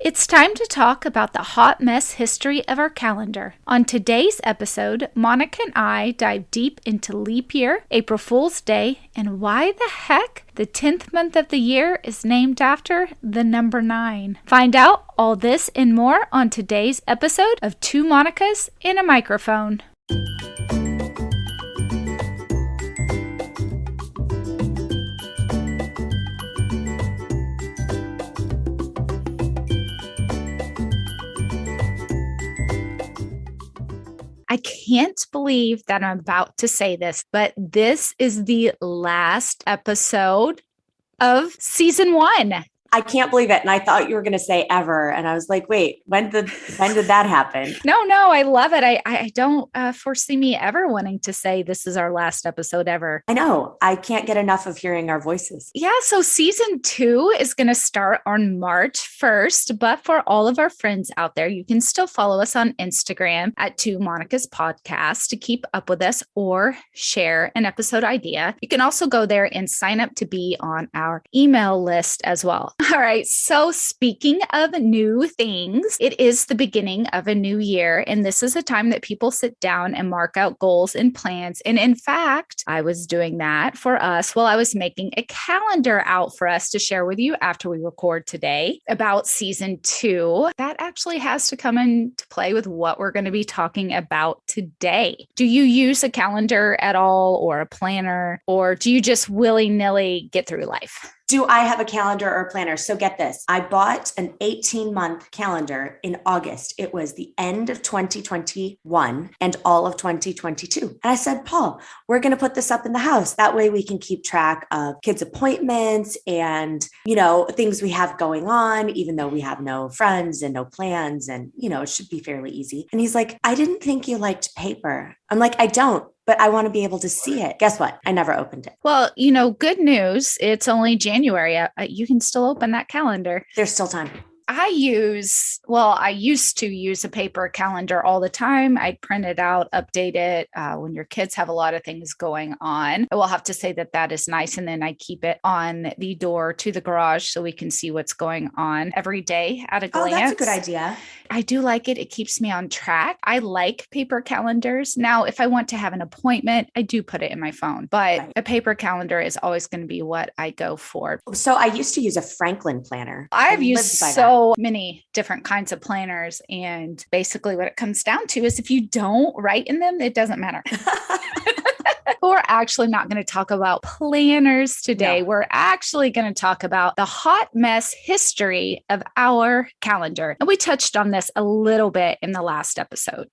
It's time to talk about the hot mess history of our calendar. On today's episode, Monica and I dive deep into leap year, April Fool's Day, and why the heck the 10th month of the year is named after the number 9. Find out all this and more on today's episode of Two Monicas and a Microphone. I can't believe that I'm about to say this, but this is the last episode of season 1. I can't believe it. And I thought you were going to say ever. And I was like, wait, when did that happen? No, I love it. I don't foresee me ever wanting to say this is our last episode ever. I know. I can't get enough of hearing our voices. Yeah. So season 2 is going to start on March 1st. But for all of our friends out there, you can still follow us on Instagram at Two Monica's Podcast to keep up with us or share an episode idea. You can also go there and sign up to be on our email list as well. All right. So speaking of new things, it is the beginning of a new year. And this is a time that people sit down and mark out goals and plans. And in fact, I was doing that for us while I was making a calendar out for us to share with you after we record today about season 2. That actually has to come into play with what we're going to be talking about today. Do you use a calendar at all or a planner, or do you just willy-nilly get through life? Do I have a calendar or planner? So get this. I bought an 18-month calendar in August. It was the end of 2021 and all of 2022. And I said, Paul, we're going to put this up in the house. That way we can keep track of kids' appointments and, things we have going on, even though we have no friends and no plans. And, it should be fairly easy. And he's like, I didn't think you liked paper. I'm like, I don't. But I want to be able to see it. Guess what? I never opened it. Well, good news. It's only January. You can still open that calendar. There's still time. I used to use a paper calendar all the time. I'd print it out, update it when your kids have a lot of things going on. I will have to say that is nice. And then I keep it on the door to the garage so we can see what's going on every day at a glance. Oh, that's a good idea. I do like it. It keeps me on track. I like paper calendars. Now, if I want to have an appointment, I do put it in my phone, but right. A paper calendar is always going to be what I go for. So I used to use a Franklin planner. I've used so many different kinds of planners. And basically what it comes down to is if you don't write in them, it doesn't matter. We're actually not going to talk about planners today. No. We're actually going to talk about the hot mess history of our calendar. And we touched on this a little bit in the last episode.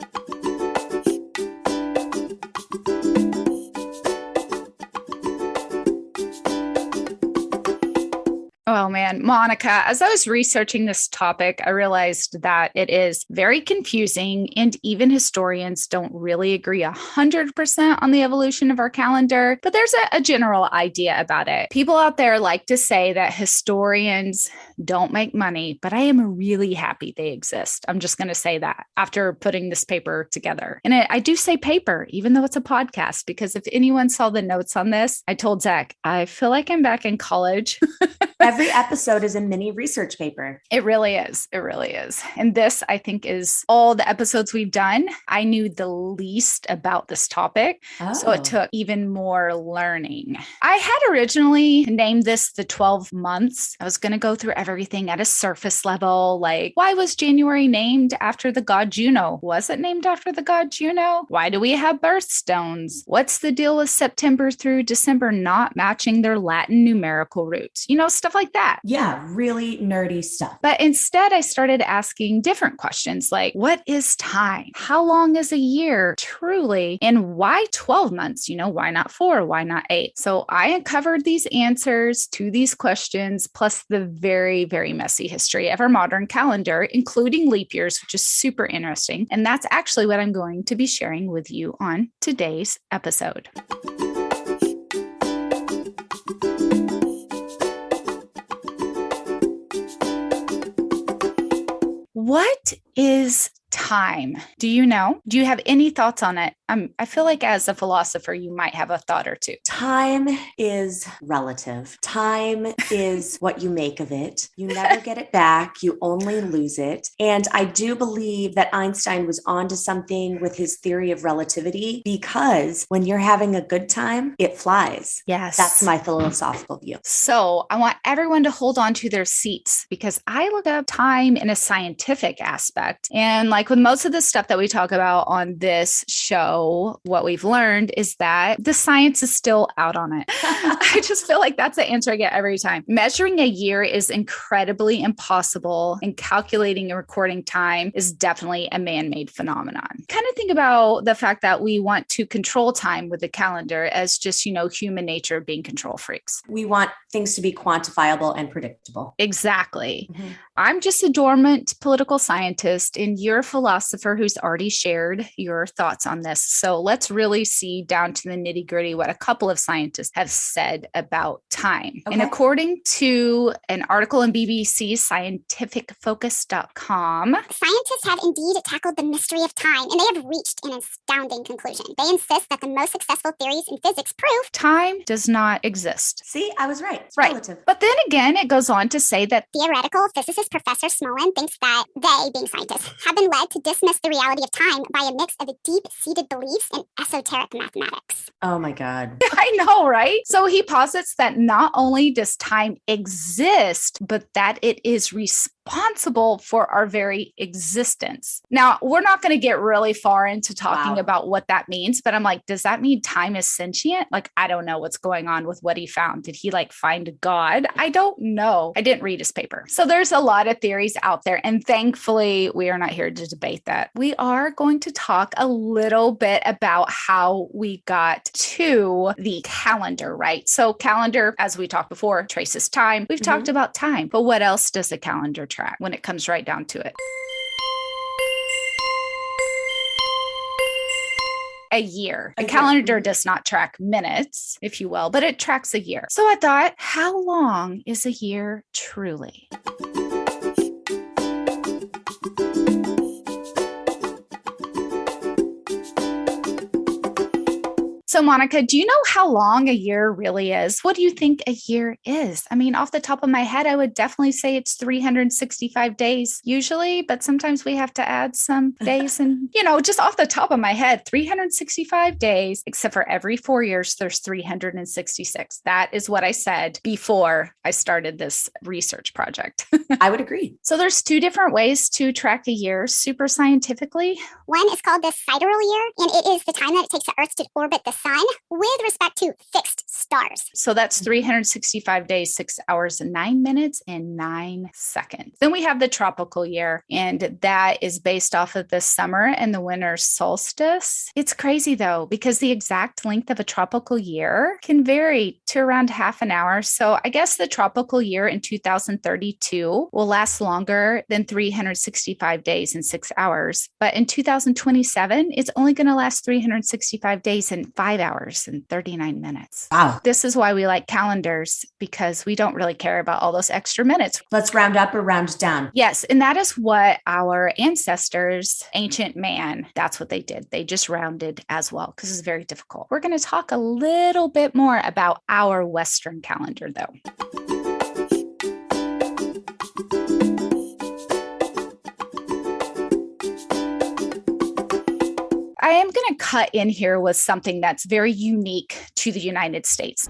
Oh man, Monica, as I was researching this topic, I realized that it is very confusing and even historians don't really agree 100% on the evolution of our calendar, but there's a general idea about it. People out there like to say that historians don't make money, but I am really happy they exist. I'm just going to say that after putting this paper together. And I do say paper, even though it's a podcast, because if anyone saw the notes on this, I told Zach, I feel like I'm back in college. Every episode is a mini research paper. It really is. It really is. And this, I think, is all the episodes we've done. I knew the least about this topic. Oh. So it took even more learning. I had originally named this the 12 months. I was going to go through everything at a surface level. Like, why was January named after the god Juno? Was it named after the god Juno? Why do we have birthstones? What's the deal with September through December not matching their Latin numerical roots? Stuff like that. Yeah, really nerdy stuff. But instead, I started asking different questions like, what is time? How long is a year truly? And why 12 months? Why not 4? Why not 8? So I uncovered these answers to these questions, plus the very, very messy history of our modern calendar, including leap years, which is super interesting. And that's actually what I'm going to be sharing with you on today's episode. What is time? Do you know? Do you have any thoughts on it? I feel like as a philosopher, you might have a thought or two. Time is relative. Time is what you make of it. You never get it back. You only lose it. And I do believe that Einstein was onto something with his theory of relativity, because when you're having a good time, it flies. Yes. That's my philosophical view. So I want everyone to hold on to their seats, because I look up time in a scientific aspect. And like with most of the stuff that we talk about on this show, what we've learned is that the science is still out on it. I just feel like that's the answer I get every time. Measuring a year is incredibly impossible, and calculating and recording time is definitely a man-made phenomenon. Kind of think about the fact that we want to control time with the calendar as just, human nature being control freaks. We want things to be quantifiable and predictable. Exactly. Mm-hmm. I'm just a dormant political scientist, and you're a philosopher who's already shared your thoughts on this. So let's really see down to the nitty gritty what a couple of scientists have said about time. Okay. And according to an article in BBC's scientificfocus.com, scientists have indeed tackled the mystery of time, and they have reached an astounding conclusion. They insist that the most successful theories in physics prove time does not exist. See, I was right. It's right. Relative. But then again, it goes on to say that theoretical physicist Professor Smolin thinks that they, being scientists, have been led to dismiss the reality of time by a mix of deep-seated beliefs and esoteric mathematics. Oh my God. I know, right? So he posits that not only does time exist, but that it is responsible for our very existence. Now, we're not going to get really far into talking about what that means, but I'm like, does that mean time is sentient? Like, I don't know what's going on with what he found. Did he find God? I don't know. I didn't read his paper. So there's a lot of theories out there, and thankfully we are not here to debate that. We are going to talk a little bit about how we got to the calendar, right? So calendar, as we talked before, traces time. We've talked about time, but what else does a calendar track when it comes right down to it? A year. A calendar does not track minutes, if you will, but it tracks a year. So I thought, how long is a year truly? So Monica, do you know how long a year really is? What do you think a year is? I mean, off the top of my head, I would definitely say it's 365 days usually, but sometimes we have to add some days and, just off the top of my head, 365 days, except for every 4 years, there's 366. That is what I said before I started this research project. I would agree. So there's two different ways to track a year super scientifically. One is called the sidereal year, and it is the time that it takes the Earth to orbit the sun with respect to fixed stars. So that's 365 days, 6 hours, and 9 minutes, and 9 seconds. Then we have the tropical year, and that is based off of the summer and the winter solstice. It's crazy though, because the exact length of a tropical year can vary to around half an hour. So I guess the tropical year in 2032 will last longer than 365 days and 6 hours. But in 2027, it's only going to last 365 days and 5 hours and 39 minutes. Wow. This is why we like calendars, because we don't really care about all those extra minutes. Let's round up or round down. Yes. And that is what our ancestors, ancient man, that's what they did. They just rounded as well, because it's very difficult. We're going to talk a little bit more about our Western calendar though. I am going to cut in here with something that's very unique to the United States.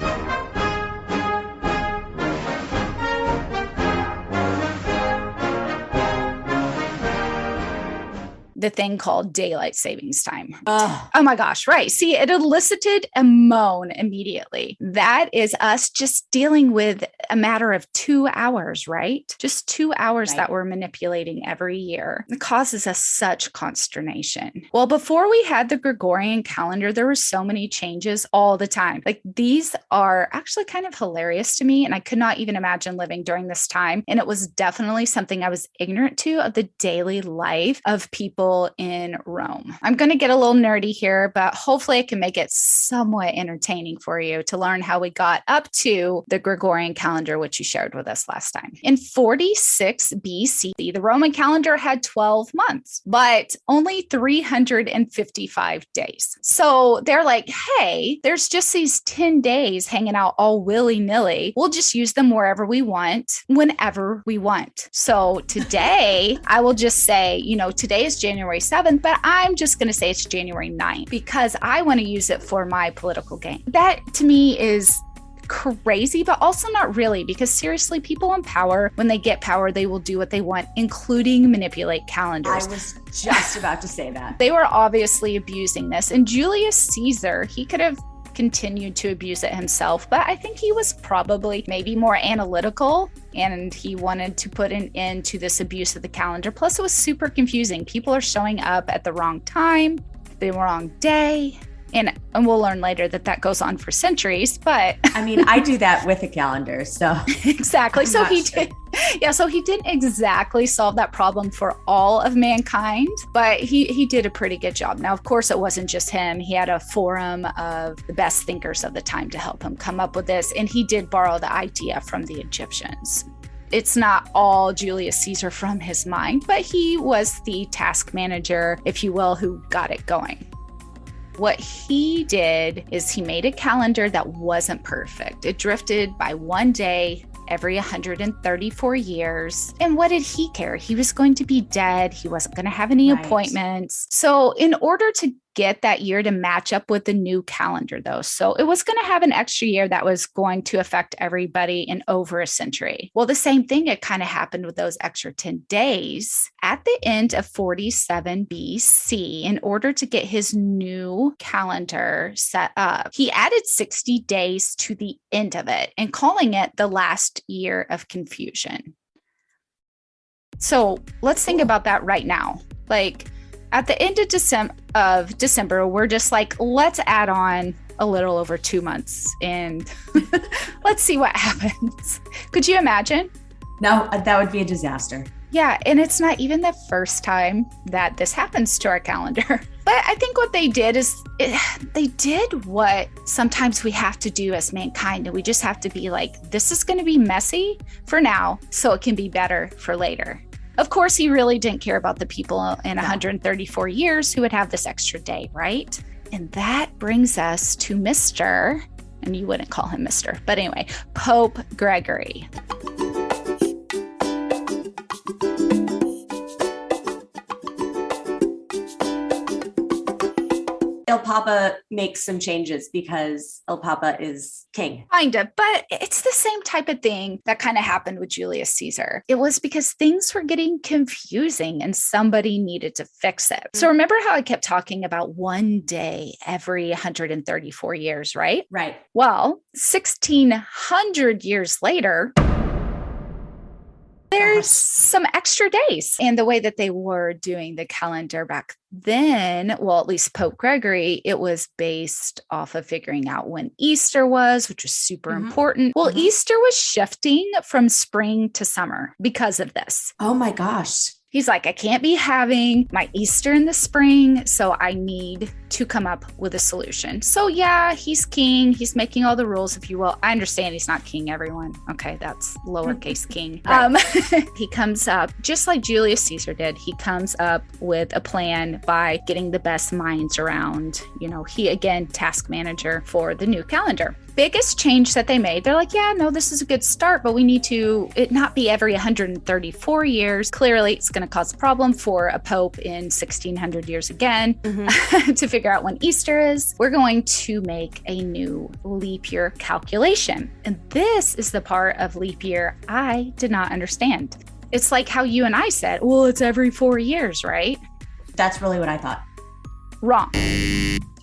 The thing called daylight savings time. Oh my gosh, right. See, it elicited a moan immediately. That is us just dealing with a matter of 2 hours, right? Just 2 hours that we're manipulating every year. It causes us such consternation. Well, before we had the Gregorian calendar, there were so many changes all the time. Like these are actually kind of hilarious to me, and I could not even imagine living during this time. And it was definitely something I was ignorant to of the daily life of people capital in Rome. I'm going to get a little nerdy here, but hopefully I can make it somewhat entertaining for you to learn how we got up to the Gregorian calendar, which you shared with us last time. In 46 BC, the Roman calendar had 12 months, but only 355 days. So they're like, hey, there's just these 10 days hanging out all willy-nilly. We'll just use them wherever we want, whenever we want. So today, I will just say, today is January 7th, but I'm just going to say it's January 9th because I want to use it for my political gain. That to me is crazy, but also not really, because seriously, people in power, when they get power, they will do what they want, including manipulate calendars. I was just about to say that. They were obviously abusing this. And Julius Caesar, he could have continued to abuse it himself, but I think he was probably maybe more analytical and he wanted to put an end to this abuse of the calendar. Plus, it was super confusing. People are showing up at the wrong time, the wrong day. And we'll learn later that goes on for centuries, but I mean, I do that with a calendar, so exactly. So he did. Yeah, so he didn't exactly solve that problem for all of mankind, but he did a pretty good job. Now, of course, it wasn't just him. He had a forum of the best thinkers of the time to help him come up with this, and he did borrow the idea from the Egyptians. It's not all Julius Caesar from his mind, but he was the task manager, if you will, who got it going. What he did is he made a calendar that wasn't perfect. It drifted by one day every 134 years. And what did he care? He was going to be dead. He wasn't going to have any appointments. So in order to get that year to match up with the new calendar, though, so it was going to have an extra year that was going to affect everybody in over a century. Well, the same thing, it kind of happened with those extra 10 days. At the end of 47 BC, in order to get his new calendar set up, he added 60 days to the end of it and calling it the last year of confusion. So let's think about that right now. Like, at the end of December, we're just like, let's add on a little over 2 months and let's see what happens. Could you imagine? No, that would be a disaster. Yeah, and it's not even the first time that this happens to our calendar. But I think what they did is they did what sometimes we have to do as mankind. And we just have to be like, this is going to be messy for now, so it can be better for later. Of course, he really didn't care about the people in 134 years who would have this extra day, right? And that brings us to Mr., and you wouldn't call him Mr., but anyway, Pope Gregory. El Papa makes some changes because El Papa is king. Kind of, but it's the same type of thing that kind of happened with Julius Caesar. It was because things were getting confusing and somebody needed to fix it. So remember how I kept talking about one day every 134 years, right? Right. Well, 1600 years later, there's some extra days. And the way that they were doing the calendar back then, well, at least Pope Gregory, it was based off of figuring out when Easter was, which was super important. Well, Easter was shifting from spring to summer because of this. Oh my gosh. He's like, I can't be having my Easter in the spring, so I need to come up with a solution. So yeah, he's king. He's making all the rules, if you will. I understand he's not king, everyone. Okay, that's lowercase king. He comes up, just like Julius Caesar did, he comes up with a plan by getting the best minds around. He, again, task manager for the new calendar. Biggest change that they made, they're like, yeah, no, this is a good start, but we need it not be every 134 years. Clearly, it's going to cause a problem for a pope in 1600 years again to figure out when Easter is. We're going to make a new leap year calculation. And this is the part of leap year I did not understand. It's like how you and I said, well, it's every 4 years, right? That's really what I thought. Wrong.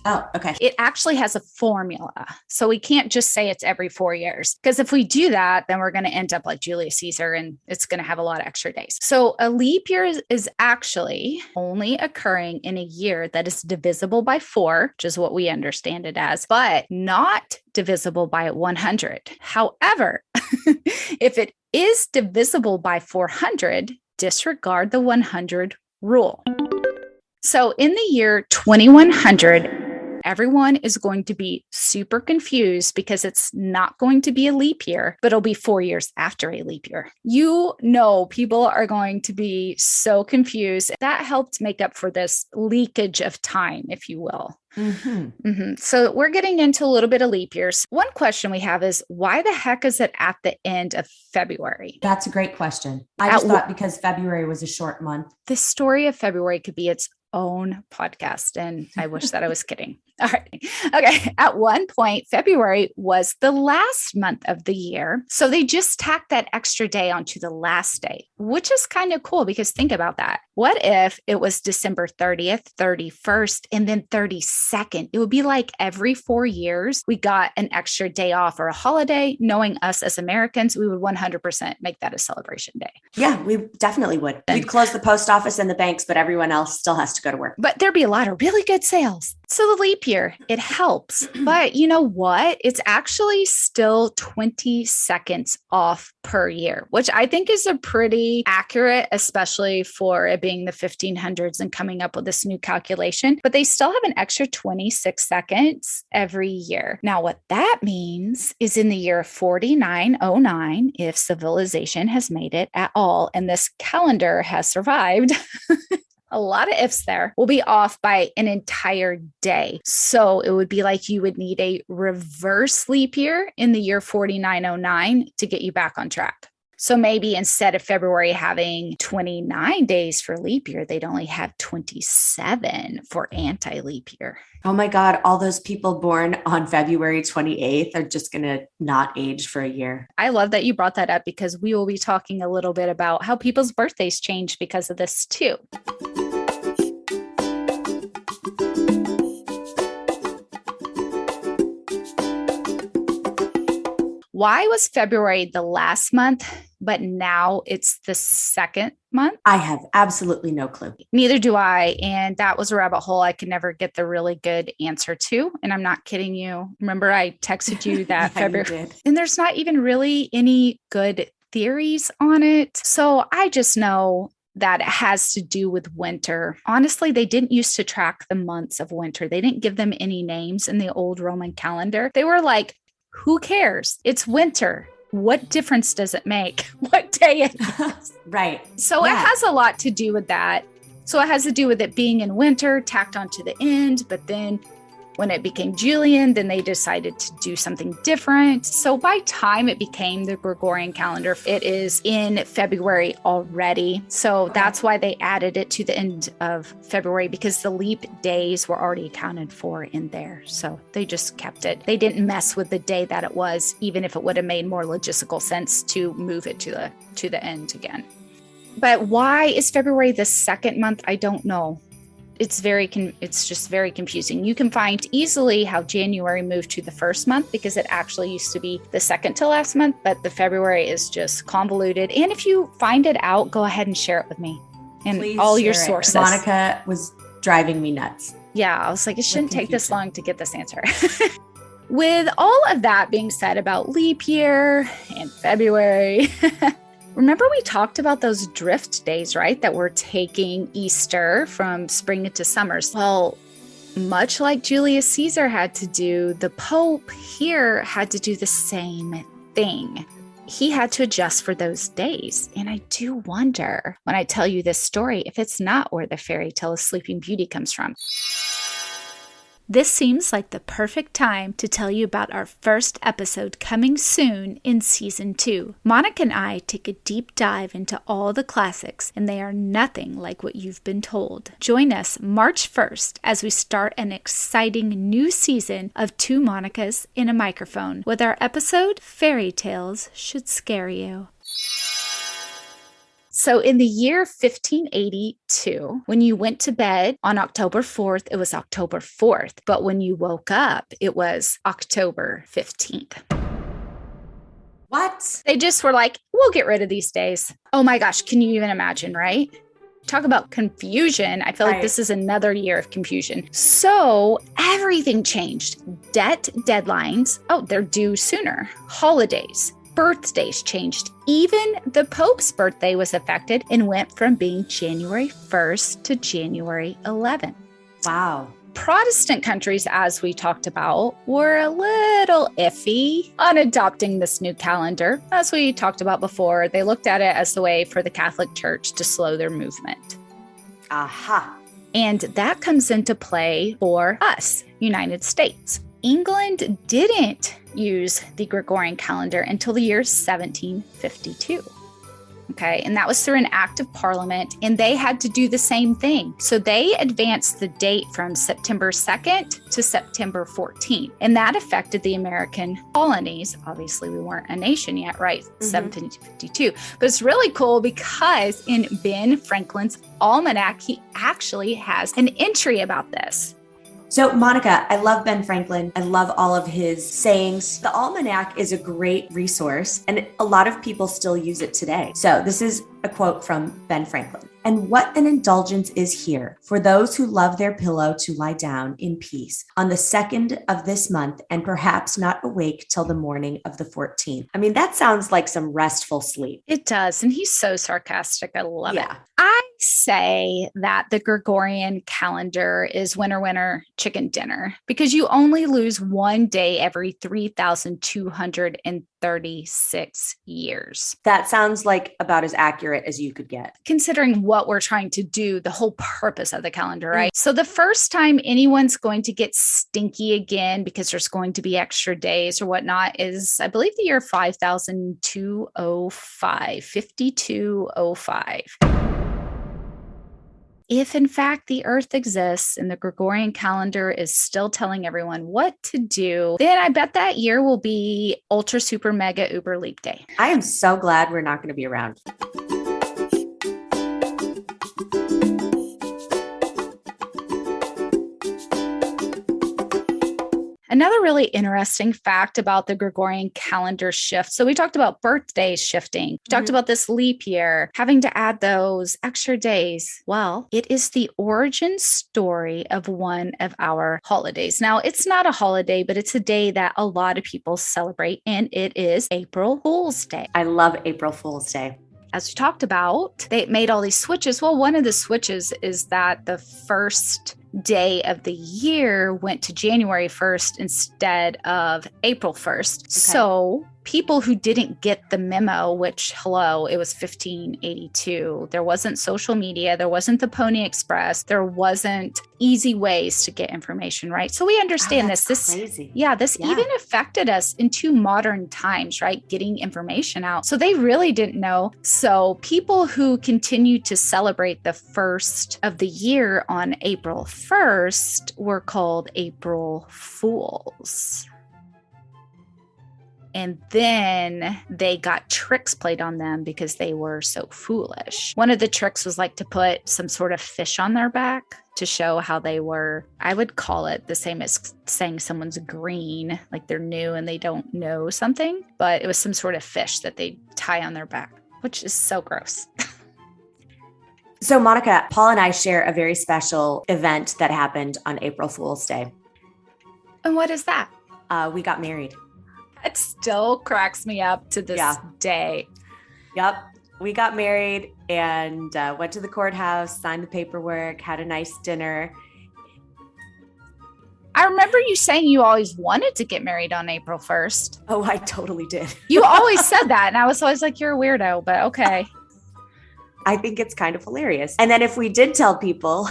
Oh, okay. It actually has a formula. So we can't just say it's every 4 years, because if we do that, then we're going to end up like Julius Caesar and it's going to have a lot of extra days. So a leap year is actually only occurring in a year that is divisible by 4, which is what we understand it as, but not divisible by 100. However, if it is divisible by 400, disregard the 100 rule. So in the year 2100, everyone is going to be super confused because it's not going to be a leap year, but it'll be 4 years after a leap year. People are going to be so confused. That helped make up for this leakage of time, if you will. So we're getting into a little bit of leap years. One question we have is, why the heck is it at the end of February? That's a great question. I just thought because February was a short month. The story of February could be its own podcast, and I wish that I was kidding. All right. Okay. At one point, February was the last month of the year. So they just tacked that extra day onto the last day, which is kind of cool because think about that. What if it was December 30th, 31st, and then 32nd? It would be like every 4 years, we got an extra day off or a holiday. Knowing us as Americans, we would 100% make that a celebration day. Yeah, we definitely would. We'd close the post office and the banks, but everyone else still has to go to work. But there'd be a lot of really good sales. So the leap year, it helps. But you know what? It's actually still 20 seconds off per year, which I think is a pretty accurate, especially for it being the 1500s and coming up with this new calculation. But they still have an extra 26 seconds every year. Now, what that means is in the year 4909, if civilization has made it at all, and this calendar has survived, a lot of ifs there, will be off by an entire day. So it would be like you would need a reverse leap year in the year 4909 to get you back on track. So maybe instead of February having 29 days for leap year, they'd only have 27 for anti-leap year. Oh my God, all those people born on February 28th are just going to not age for a year. I love that you brought that up because we will be talking a little bit about how people's birthdays change because of this too. Why was February the last month, but now it's the second month? I have absolutely no clue. Neither do I. And that was a rabbit hole I could never get the really good answer to. And I'm not kidding you. Remember, I texted you that Yeah, February. you did. And there's not even really any good theories on it. So I just know that it has to do with winter. Honestly, they didn't used to track the months of winter. They didn't give them any names in the old Roman calendar. They were like, who cares? It's winter. What difference does it make what day it is? Right. So It has a lot to do with that. So it has to do with it being in winter, tacked onto the end. But then when it became Julian, then they decided to do something different. So by time it became the Gregorian calendar, it is in February already. So that's why they added it to the end of February, because the leap days were already accounted for in there. So they just kept it. They didn't mess with the day that it was, even if it would have made more logistical sense to move it to the end again. But why is February the second month? I don't know. It's just very confusing. You can find easily how January moved to the first month because it actually used to be the second to last month, but the February is just convoluted. And if you find it out, go ahead and share it with me and Please all your share it. sources. Monica was driving me nuts. Yeah, I was like, it shouldn't take this long to get this answer. With all of that being said about leap year and February, remember we talked about those drift days, right? That we're taking Easter from spring into summer. Well, much like Julius Caesar had to do, the Pope here had to do the same thing. He had to adjust for those days. And I do wonder, when I tell you this story, if it's not where the fairy tale of Sleeping Beauty comes from. This seems like the perfect time to tell you about our first episode coming soon in season 2. Monica and I take a deep dive into all the classics, and they are nothing like what you've been told. Join us March 1st as we start an exciting new season of Two Monicas in a Microphone with our episode, Fairy Tales Should Scare You. So in the year 1582, when you went to bed on October 4th, it was October 4th. But when you woke up, it was October 15th. What? They just were like, we'll get rid of these days. Oh my gosh, can you even imagine, right? Talk about confusion. I feel like this is another year of confusion. So everything changed. Debt deadlines. Oh, they're due sooner. Holidays. Birthdays changed. Even the Pope's birthday was affected and went from being January 1st to January 11th. Wow. Protestant countries, as we talked about, were a little iffy on adopting this new calendar. As we talked about before, they looked at it as the way for the Catholic Church to slow their movement. Aha. And that comes into play for us, United States. England didn't use the Gregorian calendar until the year 1752. Okay, and that was through an act of parliament, and they had to do the same thing. So they advanced the date from September 2nd to September 14th, and that affected the American colonies. Obviously, we weren't a nation yet, right? 1752. But it's really cool because in Ben Franklin's almanac, he actually has an entry about this. So, Monica, I love Ben Franklin. I love all of his sayings. The Almanac is a great resource, and a lot of people still use it today. So, this is a quote from Ben Franklin. "And what an indulgence is here for those who love their pillow to lie down in peace on the 2nd of this month, and perhaps not awake till the morning of the 14th. I mean, that sounds like some restful sleep. It does. And he's so sarcastic. I love it. Yeah. I say that the Gregorian calendar is winner, winner, chicken dinner, because you only lose one day every 3,236 years. That sounds like about as accurate as you could get. Considering what we're trying to do, the whole purpose of the calendar, right? So the first time anyone's going to get stinky again because there's going to be extra days or whatnot is, I believe, the year 5205, 5205. If in fact the earth exists and the Gregorian calendar is still telling everyone what to do, then I bet that year will be ultra super mega uber leap day. I am so glad we're not going to be around. Another really interesting fact about the Gregorian calendar shift. So we talked about birthdays shifting. We talked about this leap year, having to add those extra days. Well, it is the origin story of one of our holidays. Now, it's not a holiday, but it's a day that a lot of people celebrate, and it is April Fool's Day. I love April Fool's Day. As we talked about, they made all these switches. Well, one of the switches is that the first day of the year went to January 1st instead of April 1st. Okay. So people who didn't get the memo, which, hello, it was 1582. There wasn't social media. There wasn't the Pony Express. There wasn't easy ways to get information, right? So we understand this. Crazy. This even affected us into modern times, right? Getting information out. So they really didn't know. So people who continue to celebrate the first of the year on April 1st were called April Fools. And then they got tricks played on them because they were so foolish. One of the tricks was like to put some sort of fish on their back to show how they were, I would call it the same as saying someone's green, like they're new and they don't know something, but it was some sort of fish that they tie on their back, which is so gross. So Monica, Paul and I share a very special event that happened on April Fool's Day. And what is that? We got married. It still cracks me up to this day. Yep. We got married and went to the courthouse, signed the paperwork, had a nice dinner. I remember you saying you always wanted to get married on April 1st. Oh, I totally did. You always said that. And I was always like, you're a weirdo, but okay. I think it's kind of hilarious. And then if we did tell people,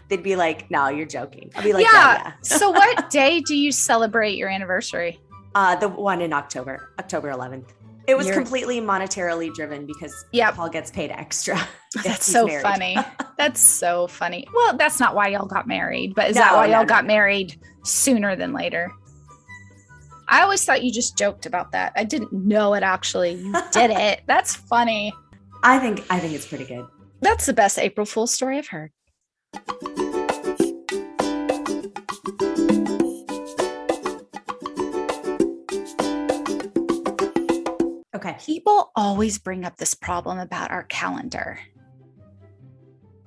they'd be like, no, you're joking. I'll be like, yeah. So what day do you celebrate your anniversary? The one in October 11th. It was completely monetarily driven because Paul gets paid extra. That's so funny. That's so funny. Well, that's not why y'all got married, but is that why y'all got married sooner than later? I always thought you just joked about that. I didn't know it actually. You did it. That's funny. I think it's pretty good. That's the best April Fool's story I've heard. Okay. People always bring up this problem about our calendar.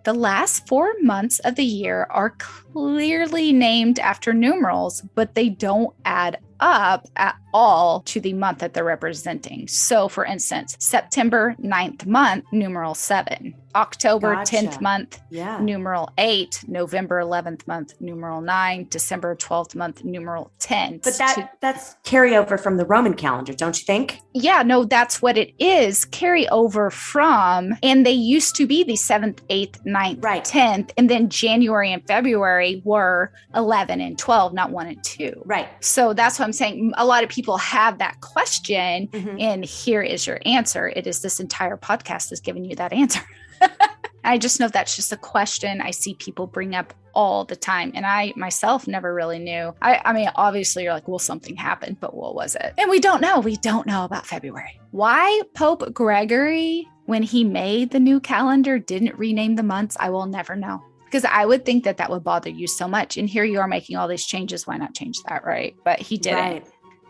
The last 4 months of the year are clearly named after numerals, but they don't add up at all to the month that they're representing. So for instance, September 9th month, numeral 7, October 10th month, numeral 8, November 11th month, numeral 9, December 12th month, numeral 10. But that's carryover from the Roman calendar, don't you think? Yeah, no, that's what it is. Carry over from, and they used to be the 7th, 8th, 9th, 10th, and then January and February were 11 and 12, not 1 and 2. Right. So that's what I'm saying. A lot of people have that question, and here is your answer. It is this entire podcast is giving you that answer. I just know that's just a question I see people bring up all the time. And I myself never really knew. I mean, obviously you're like, well, something happened, but what was it? And we don't know. We don't know about February. Why Pope Gregory, when he made the new calendar, didn't rename the months, I will never know. Because I would think that that would bother you so much. And here you are making all these changes. Why not change that, right? But he didn't. Right.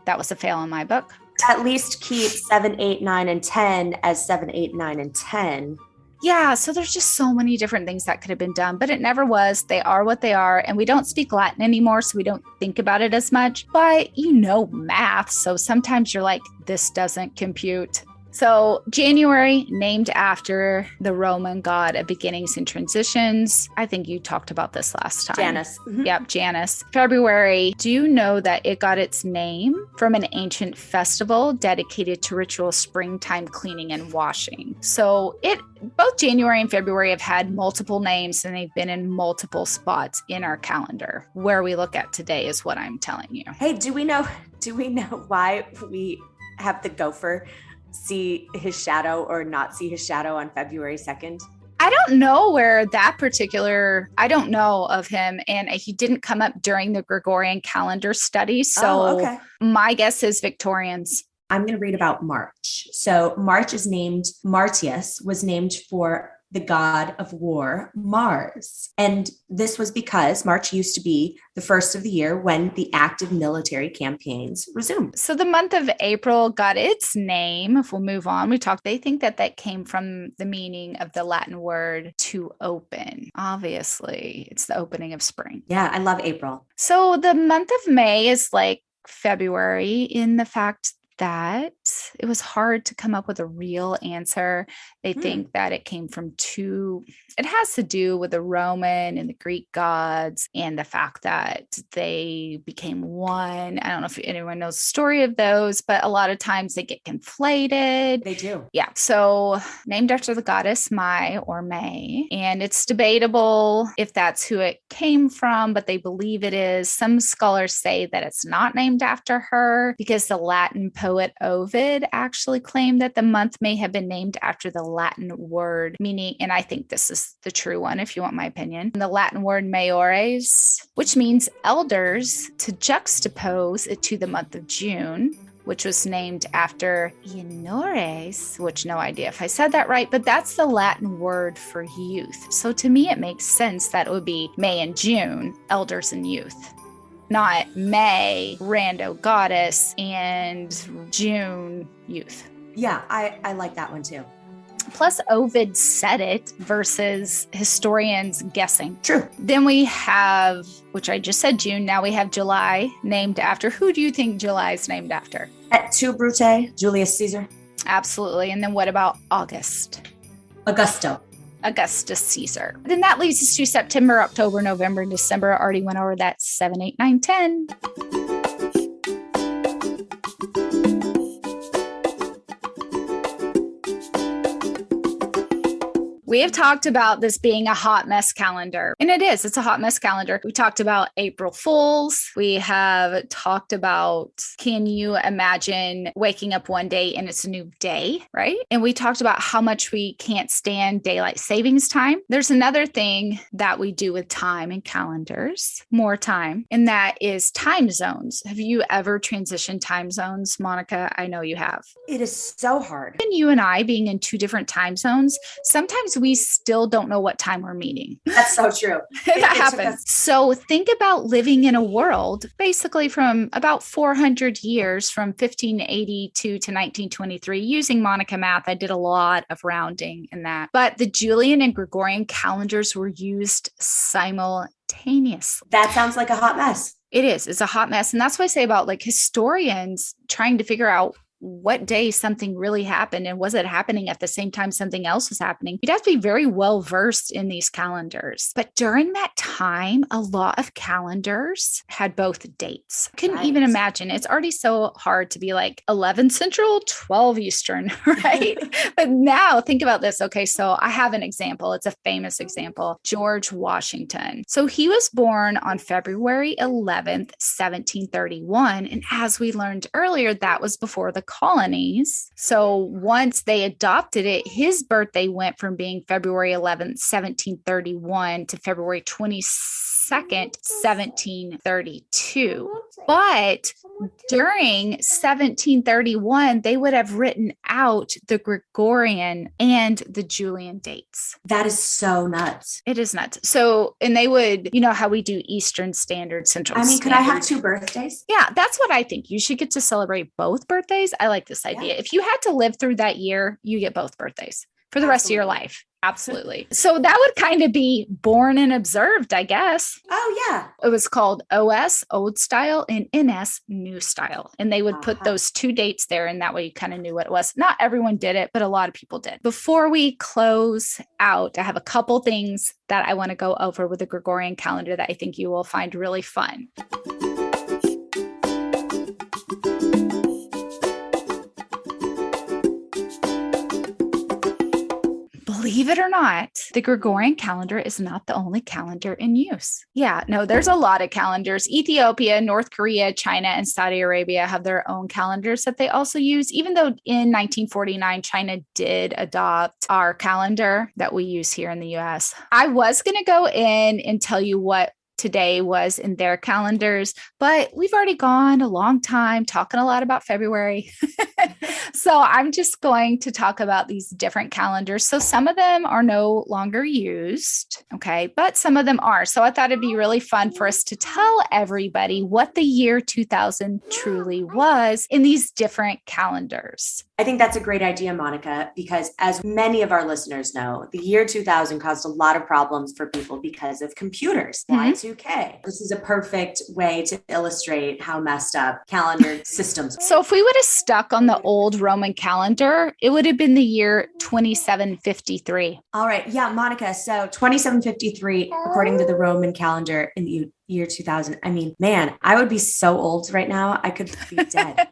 That was a fail in my book. At least keep 7, 8, 9, and 10 as 7, 8, 9, and 10. Yeah, so there's just so many different things that could have been done, but it never was. They are what they are, and we don't speak Latin anymore, so we don't think about it as much. But you know math, so sometimes you're like, this doesn't compute. So January, named after the Roman god of beginnings and transitions. I think you talked about this last time. Janus. Yep, Janus. February, do you know that it got its name from an ancient festival dedicated to ritual springtime cleaning and washing? So both January and February have had multiple names, and they've been in multiple spots in our calendar. Where we look at today is what I'm telling you. Hey, do we know why we have the gopher see his shadow or not see his shadow on February 2nd? I don't know where that particular, I don't know of him, and he didn't come up during the Gregorian calendar study. So my guess is Victorians. I'm going to read about March. So March is named, Martius was named for the god of war, Mars. And this was because March used to be the first of the year when the active military campaigns resumed. So the month of April got its name. If we'll move on, they think that came from the meaning of the Latin word to open. Obviously, it's the opening of spring. Yeah, I love April. So the month of May is like February in the fact that it was hard to come up with a real answer. They think that it came from it has to do with the Roman and the Greek gods and the fact that they became one. I don't know if anyone knows the story of those, but a lot of times they get conflated. They do. Yeah. So named after the goddess Mai or May, and it's debatable if that's who it came from, but they believe it is. Some scholars say that it's not named after her because the Latin poet Ovid actually claimed that the month may have been named after the Latin word meaning, and I think this is the true one if you want my opinion, the Latin word maiores, which means elders, to juxtapose it to the month of June, which was named after Ienores, which no idea if I said that right, but that's the Latin word for youth. So to me, it makes sense that it would be May and June, elders and youth. Not May, rando goddess, and June, youth. Yeah, I like that one too. Plus, Ovid said it versus historians guessing. True. Then we have, which I just said June, now we have July, named after. Who do you think July is named after? Et tu, Brute, Julius Caesar. Absolutely. And then what about August? Augustus Caesar. Then that leads us to September, October, November, and December. I already went over that. 7, 8, 9, 10. We have talked about this being a hot mess calendar, and it is. It's a hot mess calendar. We talked about April Fools. We have talked about, can you imagine waking up one day and it's a new day, right? And we talked about how much we can't stand daylight savings time. There's another thing that we do with time and calendars, more time, and that is time zones. Have you ever transitioned time zones, Monica? I know you have. It is so hard. And you and I being in two different time zones, sometimes we still don't know what time we're meeting. That's so true. That happens. So think about living in a world basically from about 400 years, from 1582 to 1923, using Monica math. I did a lot of rounding in that. But the Julian and Gregorian calendars were used simultaneously. simultaneously. That sounds like a hot mess. It is. It's a hot mess. And that's what I say about like historians trying to figure out what day something really happened and was it happening at the same time something else was happening. You'd have to be very well versed in these calendars. But during that time, a lot of calendars had both dates. Couldn't even imagine. It's already so hard to be like 11 Central, 12 Eastern, right? But now think about this. Okay, so I have an example. It's a famous example. George Washington. So he was born on February 11th, 1731. And as we learned earlier, that was before the colonies. So once they adopted it, his birthday went from being February 11th, 1731 to February 22nd, 1732. But during 1731, they would have written out the Gregorian and the Julian dates. That is so nuts. It is nuts. So, and they would, you know how we do Eastern Standard, Central Standard. Could I have 2 birthdays? Yeah, that's what I think. You should get to celebrate both birthdays. I like this idea. If you had to live through that year, you get both birthdays for the rest of your life. Absolutely. So that would kind of be born and observed, I guess. Oh, yeah. It was called OS, Old Style, and NS, New Style. And they would put those 2 dates there, and that way you kind of knew what it was. Not everyone did it, but a lot of people did. Before we close out, I have a couple things that I want to go over with the Gregorian calendar that I think you will find really fun. Believe it or not, the Gregorian calendar is not the only calendar in use. Yeah, no, there's a lot of calendars. Ethiopia, North Korea, China, and Saudi Arabia have their own calendars that they also use, even though in 1949, China did adopt our calendar that we use here in the US. I was going to go in and tell you what today was in their calendars, but we've already gone a long time talking a lot about February. So I'm just going to talk about these different calendars. So some of them are no longer used, okay, but some of them are. So I thought it'd be really fun for us to tell everybody what the year 2000 truly was in these different calendars. I think that's a great idea, Monica, because as many of our listeners know, the year 2000 caused a lot of problems for people because of computers. Y2K. This is a perfect way to illustrate how messed up calendar systems are. So if we would have stuck on the old Roman calendar, it would have been the year 2753. All right. Yeah, Monica. So 2753, according to the Roman calendar in the year 2000. I mean, man, I would be so old right now. I could be dead.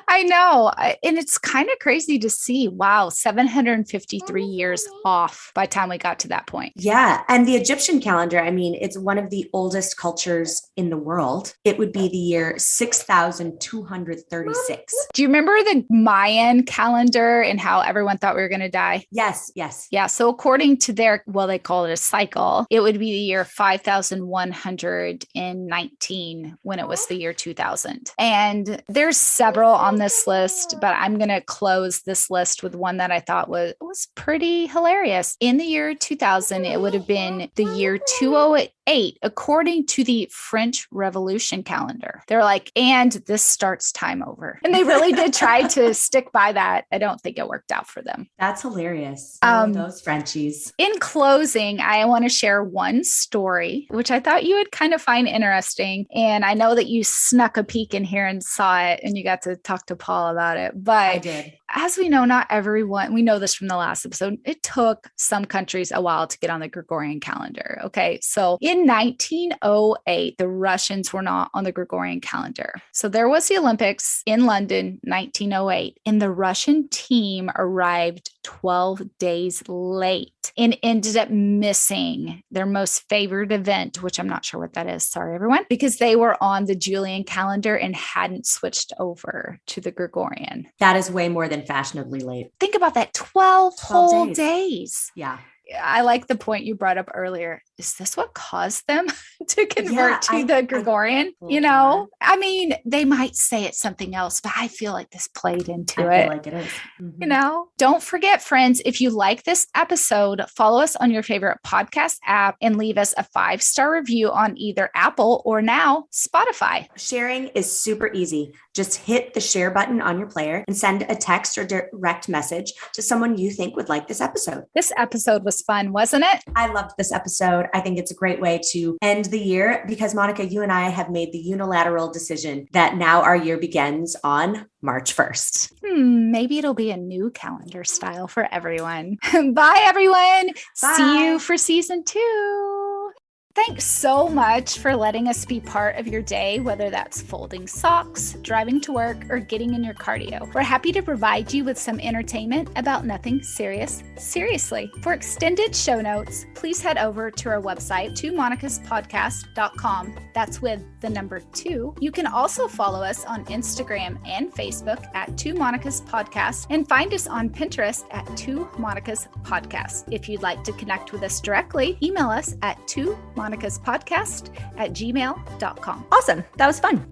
I know. And it's kind of crazy to see, wow, 753 years off by the time we got to that point. Yeah. And the Egyptian calendar, I mean, it's one of the oldest cultures in the world. It would be the year 6236. Do you remember the Mayan calendar and how everyone thought we were going to die? Yes. Yes. Yeah. So according to their, well, they call it a cycle, it would be the year 5119 when it was the year 2000. And there's several on this list, but I'm going to close this list with one that I thought was pretty hilarious. In the year 2000, it would have been the year 208, according to the French Revolution calendar. They're like, and this starts time over. And they really did try to stick by that. I don't think it worked out for them. That's hilarious. Those Frenchies. In closing, I want to share one story, which I thought you would kind of find interesting. And I know that you snuck a peek in here and saw it, and you got to talk to Paul about it. But I did. As we know, not everyone, we know this from the last episode, it took some countries a while to get on the Gregorian calendar. Okay. So in 1908, the Russians were not on the Gregorian calendar. So there was the Olympics in London, 1908, and the Russian team arrived 12 days late and ended up missing their most favored event, which I'm not sure what that is. Sorry, everyone, because they were on the Julian calendar and hadn't switched over to the Gregorian. That is way more than fashionably late. Think about that, 12 whole days. Yeah. I like the point you brought up earlier. Is this what caused them to convert to the Gregorian? You know, I mean, they might say it's something else, but I feel like this played into it. I feel like it is. Mm-hmm. You know, don't forget, friends, if you like this episode, follow us on your favorite podcast app and leave us a 5-star review on either Apple or now Spotify. Sharing is super easy. Just hit the share button on your player and send a text or direct message to someone you think would like this episode. This episode was was fun, wasn't it? I loved this episode. I think it's a great way to end the year because, Monica, you and I have made the unilateral decision that now our year begins on March 1st. Maybe it'll be a new calendar style for everyone. Bye, everyone. Bye. See you for season 2. Thanks so much for letting us be part of your day, whether that's folding socks, driving to work, or getting in your cardio. We're happy to provide you with some entertainment about nothing serious, seriously. For extended show notes, please head over to our website, twomonicaspodcast.com. That's with the number 2. You can also follow us on Instagram and Facebook at Two Monica's Podcast and find us on Pinterest at Two Monica's Podcast. If you'd like to connect with us directly, email us at twomonicaspodcast@gmail.com. Awesome. That was fun.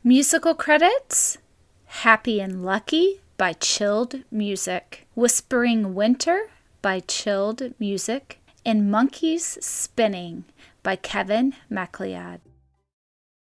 Musical credits: Happy and Lucky by Chilled Music, Whispering Winter by Chilled Music, and Monkeys Spinning by Kevin MacLeod.